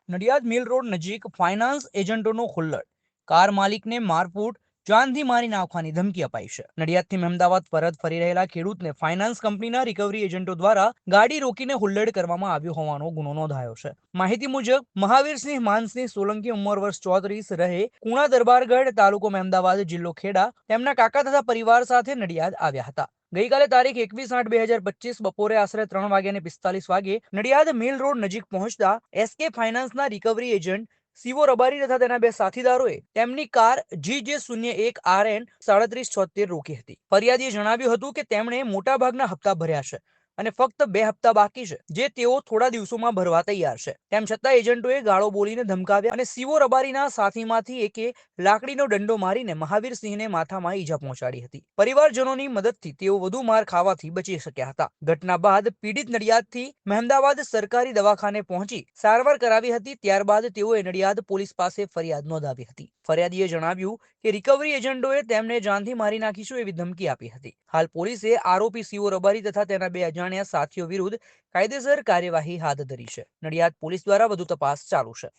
Nadiad mill road નજીક finance એજન્ટોનો હુલ્લડ, car માલિકને મારપૂટ, જાનથી મારી નાખવાની ધમકી અપાઈ છે. નડિયાદથી અમદાવાદ પરત ફરી રહેલા ખેડૂતને ફાઇનાન્સ કંપનીના રિકવરી એજન્ટો દ્વારા ગાડી રોકીને હુલ્લડ કરવામાં આવ્યો હોવાનો ગુનો નોંધાયો છે. માહિતી મુજબ મહાવીરસિંહ માનસિંહ સોલંકી ઉંમર વર્ષ 34 રહે કુણા દરબારગઢ, તાલુકો અમદાવાદ, જિલ્લો ખેડા, તેમના કાકા તથા પરિવાર સાથે નડિયાદ આવ્યા હતા. ગઈકાલે તારીખ 21/8/2025 બપોરે આશરે 3:45 વાગે નડિયાદ મિલ રોડ નજીક પહોંચતા એસકે ફાઇનાન્સના રિકવરી એજન્ટ સીવો રબારી તથા તેના બે સાથીદારોએ તેમની કાર GJ01RN 3776 રોકી હતી. ફરિયાદીએ જણાવ્યું હતું કે તેમણે મોટાભાગના હપ્તા ભર્યા છે અને ફક્ત 2 હપ્તા બાકી છે, જે તેઓ થોડા દિવસોમાં ભરવા તૈયાર છે. તેમ છતાં એજન્ટોએ ગાળો બોલીને ધમકાવ્યા અને સીવો રબારીના સાથીમાંથી એકે લાકડીનો દંડો મારીને મહાવીરસિંહને માથામાં ઈજા પહોંચાડી હતી. પરિવારજનોની મદદથી તેઓ વધુ માર ખાવાથી બચી શક્યા હતા. ઘટના બાદ પીડિત નડિયાદથી મહેમદાવાદ સરકારી દવાખાને પહોંચી સારવાર કરાવી હતી. ત્યારબાદ તેઓએ નડિયાદ પોલીસ પાસે ફરિયાદ નોંધાવી હતી. ફરિયાદીએ જણાવ્યું કે રિકવરી એજન્ટોએ તેમને જાનથી મારી નાખીશું એવી ધમકી આપી હતી. હાલ પોલીસે આરોપી સીઓ રબારી તથા તેના બે અજાણ્યા સાથીઓ વિરુદ્ધ કાયદેસર કાર્યવાહી હાથ ધરી છે. નડિયાદ પોલીસ દ્વારા વધુ તપાસ ચાલુ છે.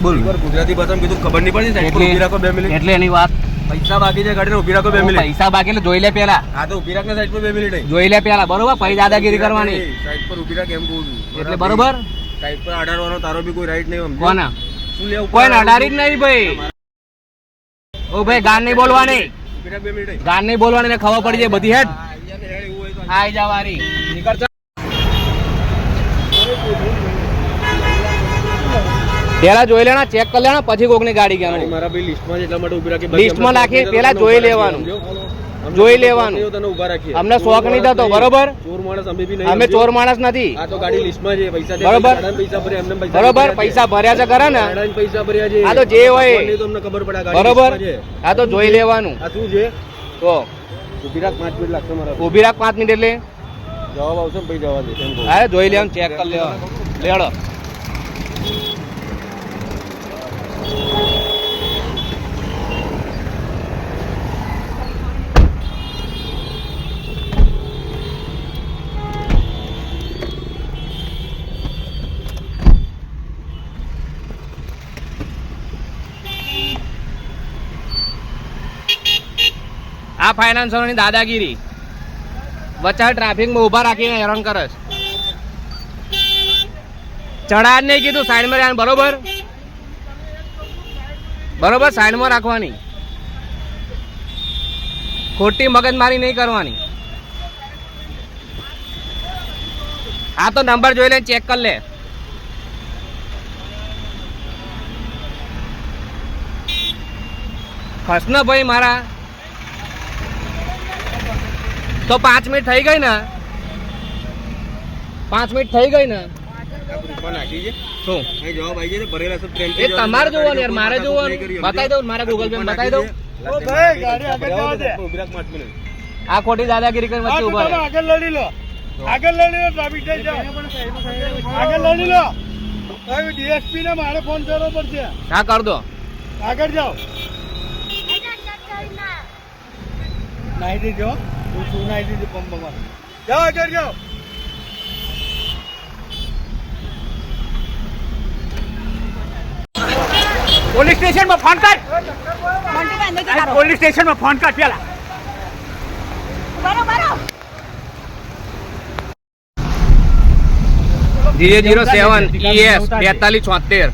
બોલ ગુજરાતી ભાષામાં કીધું ખબર નહીં પડી સાઈડ પર ઊભી રાખો 2 મિનિટ એટલે એની વાત પૈસા બાકી છે ગાડીને ઊભી રાખો 2 મિનિટ પૈસા બાકી એટલે જોઈ લે પેલા. હા તો ઊભી રાખને સાઈડ પર 2 મિનિટ જોઈ લે પેલા, બરોબર? પછી દાદાગીરી કરવાની સાઈડ પર ઊભી રાખ એમ કહું છું. એટલે બરોબર સાઈડ પર અડાડવાનો તારો બી કોઈ રાઈટ નહીં. સમજો કોના શું લેવું કોઈ અડાડી જ નહીં ભાઈ. ઓ ભાઈ ગાન નહીં બોલવાની, ઊભી રાખ 2 મિનિટ ગાન નહીં બોલવાની, ખબર પડી જાય બધી. હેડ એવું હોય તો આઈ જા વારી નીકળ. પેલા જોઈ લેના, ચેક કરી લેના, પછી કોકની ગાડી ગાડી કેમ મારા ભાઈ લિસ્ટમાં છે એટલા માટે ઊભી રાખી. લિસ્ટમાં નાખી પેલા જોઈ લેવાનું, જોઈ લેવાનું. તને ઊભા રાખીએ. અમને શોખ નહીં થતો, બરોબર? ચોર માણસ અમે બી નહીં. અમે ચોર માણસ નથી. આ તો ગાડી લિસ્ટમાં છે. પૈસા દે, બરોબર? પૈસા ભર્યા એમને પૈસા બરોબર, પૈસા ભર્યા છે ખરા ને? પૈસા ભર્યા છે. આ તો જે હોય નહીં તો અમને ખબર પડે આ ગાડી બરોબર, લિસ્ટમાં છે. આ તો જોઈ લેવાનું. આ શું છે તો ઊભી રાખ 5 મિનિટ લાગશે મારા. ઊભી રાખ 5 મિનિટ એટલે જવાબ આવશે ને પછી જવા દે એમ કહું. હા જોઈ લેવાનું, ચેક કરી લેવાનું. લેડો આ ફાઇનાન્સરોની દાદાગીરી વચ્ચે ટ્રાફિકમાં ઉભા રાખીને હેરાન કરે છે. ચડા જ નહીં કીધું, સાઈડમાં રહેવાનું. બરોબર બરોબર, સાઈડમાં રાખવાની, ખોટી મગજમારી નહીં કરવાની. આ તો નંબર જોઈ લે, ચેક કરી લે. ખસનો ભાઈ મારા તો 5 મિનિટ થઈ ગઈ ને, 5 મિનિટ થઈ ગઈ ને. ગ્રુપમાં નાખી છે શું અહીં જવાબ આવી જાય ભરેલા છે ટ્રેન એ તમારે જોવાનું યાર, મારે જોવાનું. બતાવી દઉં, મારા ગૂગલ પે બતાવી દઉં. ઓ ભાઈ ગાડી આગળ જવા દે. ઊભી રાખ 5 મિનિટ. આ ખોટી દાદાગીરી કરીને વચ્ચે ઉભા રહે. આગળ લડી લો, આગળ લડી લો, ટ્રાફિક થઈ જાય. આગળ લડી લો. હવે ડીએસપી ને મારે ફોન કરવો પડશે. હા કર દો. આગળ જાઓ. નાઈ દેજો, તું શું નાઈ દેજો પંપમાં. જાઓ આગળ જાઓ. પોલીસ સ્ટેશનમાં ફોન કર. પોલીસ સ્ટેશનમાં ફોન કર પેલા. GJ07 ES 4376